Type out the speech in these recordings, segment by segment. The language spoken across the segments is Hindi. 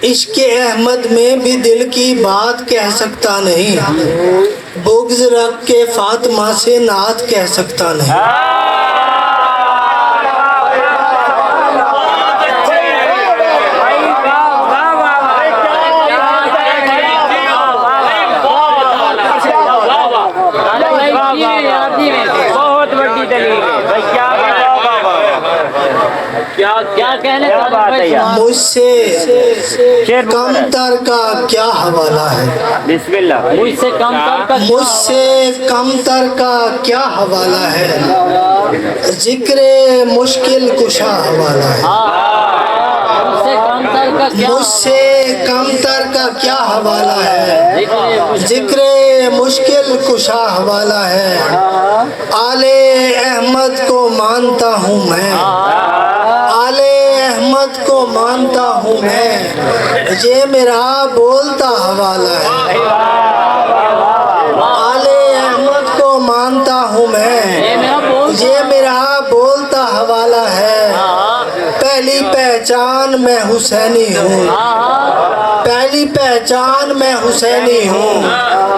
इश्क़ अहमद में भी दिल की बात कह सकता नहीं, बुग़्ज़ रख के फातिमा से नात कह सकता नहीं। बहुत बड़ी दलील है भाई। क्या कहने का बात है यार। मुझसे कमतर का क्या हवाला है, बिस्मिल्लाह। मुझसे कमतर का क्या हवाला है, जिक्र मुश्किल कुशा हवाला है। मुझसे कमतर का क्या हवाला है, जिक्र मुश्किल कुशा हवाला है। आले अहमद को मानता हूँ मैं, आले अहमद को मानता हूँ मैं, ये मेरा बोलता हवाला है। आले अहमद को मानता हूँ मैं, ये मेरा बोलता हवाला है। पहली पहचान मैं हुसैनी हूँ, पहली पहचान मैं हुसैनी हूँ,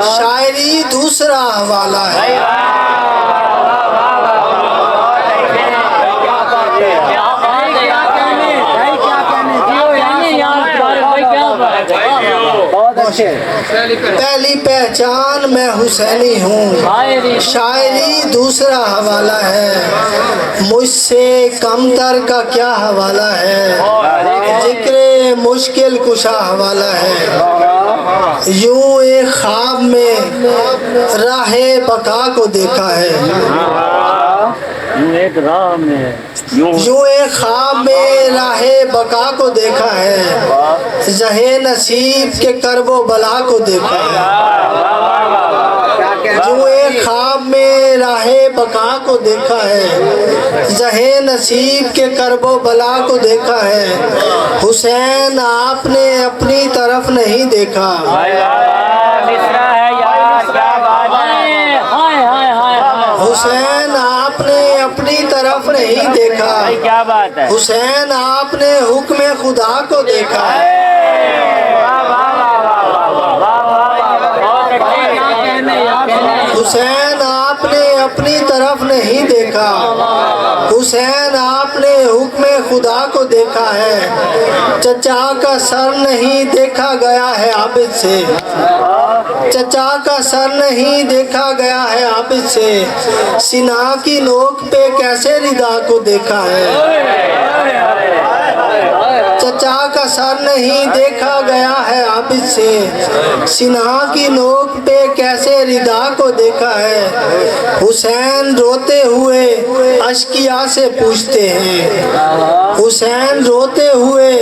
शायरी दूसरा हवाला है। पहली पहचान मैं हुसैनी हूँ, शायरी दूसरा हवाला है। मुझसे कमतर का क्या हवाला है, जिक्र मुश्किल कुशा हवाला है। यूं एक ख्वाब में राहे बका को देखा है, यूं एक ख्वाब में राहे बका को देखा है, जहे नसीब के करबो बला को देखा है। यूं एक ख्वाब में राहे बका को देखा है, जहे नसीब के करबो बला को देखा है। हुसैन आपने अपनी तरफ नहीं देखा, हुसैन आपने अपनी तरफ नहीं देखा, क्या बात है। हुसैन आपने हुक्म खुदा को देखा है। हुसैन आपने अपनी तरफ नहीं देखा, हुसैन आपने हुक्म खुदा को देखा है। चचा का सर नहीं देखा गया है आबिद से, चचा का सर नहीं देखा गया है आबिद से, सीना की नोक पे कैसे रिदा को देखा है। चचा का सर नहीं देखा गया है आबिद से, सीना की नोक पे कैसे रिदा को देखा है। हुसैन रोते हुए अश्किया से पूछते हैं, हुसैन रोते हुए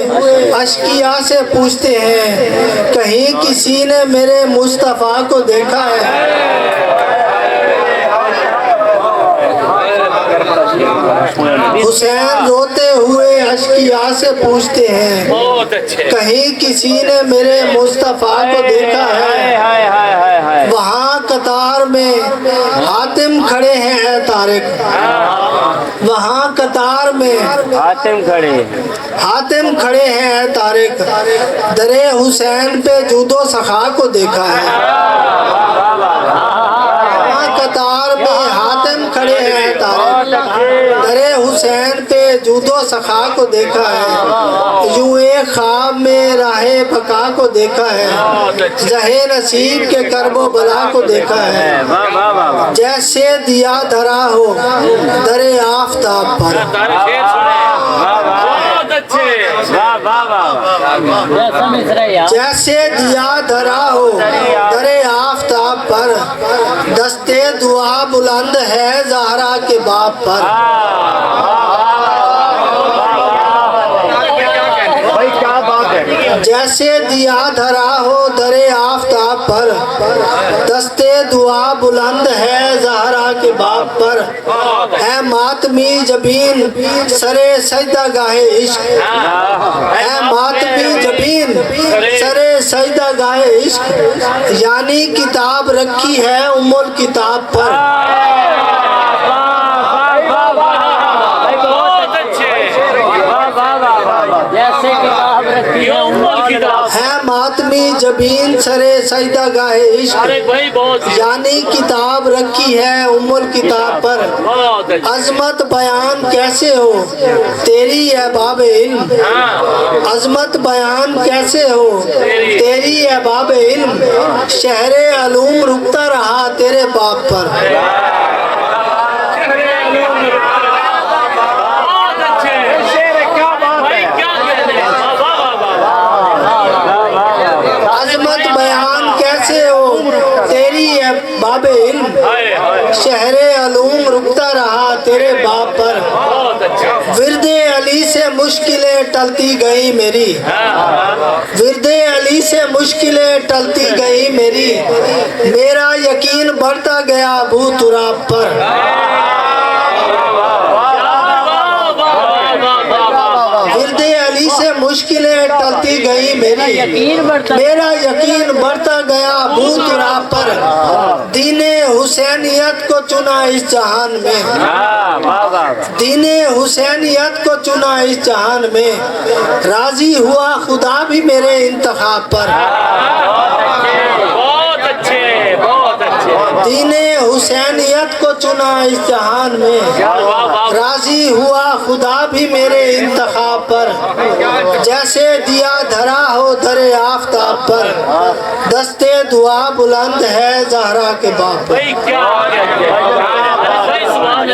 अश्किया से पूछते हैं, कहीं किसी ने मेरे मुस्तफ़ा को देखा है। हुसैन रोते हुए अश्किया से पूछते हैं, कहीं किसी ने मेरे मुस्तफ़ा को देखा है। वहाँ कतार में हातिम खड़े हैं तारिक, वहाँ कतार में हातिम खड़े हैं तारिक, दरे हुसैन पे जूदो सखा को देखा है। वहाँ कतार में हातिम खड़े हैं तारिक, दरे हुसैन पे जूदो सखा को देखा है। यूं एक ख्वाब में राहे बका को देखा है, जहे नसीब के करबो बला को देखा है। जैसे दिया धरा हो दरे आफताब पर, जैसे दिया धरा हो दरे आफताब पर, दस्ते दुआ बुलंद है ज़हरा के बाप पर। जैसे दिया धरा हो दरे आफताब पर, दस्ते दुआ बुलंद है ज़हरा के बाप पर। है मातमी जबीन सरे सजदा गाहे इश्क, है मातमी जबीन सरे सजदा गाहे इश्क, यानी किताब रखी है उम्मुल किताब पर। जैसे किताब रखी है उम्मुल किताब है मातमी जबीन सरे सजदा गाहे इश्क अरे भाई बहुत यानी किताब रखी है उम्मुल किताब पर बहुत अच्छा। अजमत बयान कैसे हो तेरी है बाबे इल्म अजमत बयान कैसे हो तेरी है बाबे इल्म शहरे अलूम रुकता रहा तेरे बाप पर बहुत अच्छे क्या बात भाई है क्या कहने वाह वाह वाह अजमत बयान कैसे हो तेरी है बाबे इल्म हाय हाय शहरे अलूम रुकता रहा तेरे बाप पर बहुत अच्छा विरदे अली से मुश्किलें टलती गई मेरी विरदे अली से मुश्किलें टलती गई मेरी मेरा यकीन बढ़ता गया अबू तुराब पर विरदे अली से मुश्किलें टलती गई मेरी यकीन बढ़ता मेरा यकीन बढ़ता गया अबू तुराब पर दीने हुसैनियत को चुना इस जहान में हाँ वाह वाह दीने हुसैनियत को चुना इस जहान में राजी हुआ खुदा भी मेरे इंतखाब पर बहुत अच्छे बहुत अच्छे दीने हुसैनियत को चुना इस जहान में वाह वाह राजी हुआ खुदा भी मेरे इंतखाब पर जैसे दिया धरा हो धरे आफताब पर दस्ते दुआ बुलंद है जहरा के बाप पर भाई क्या कहते हैं भाई सुभान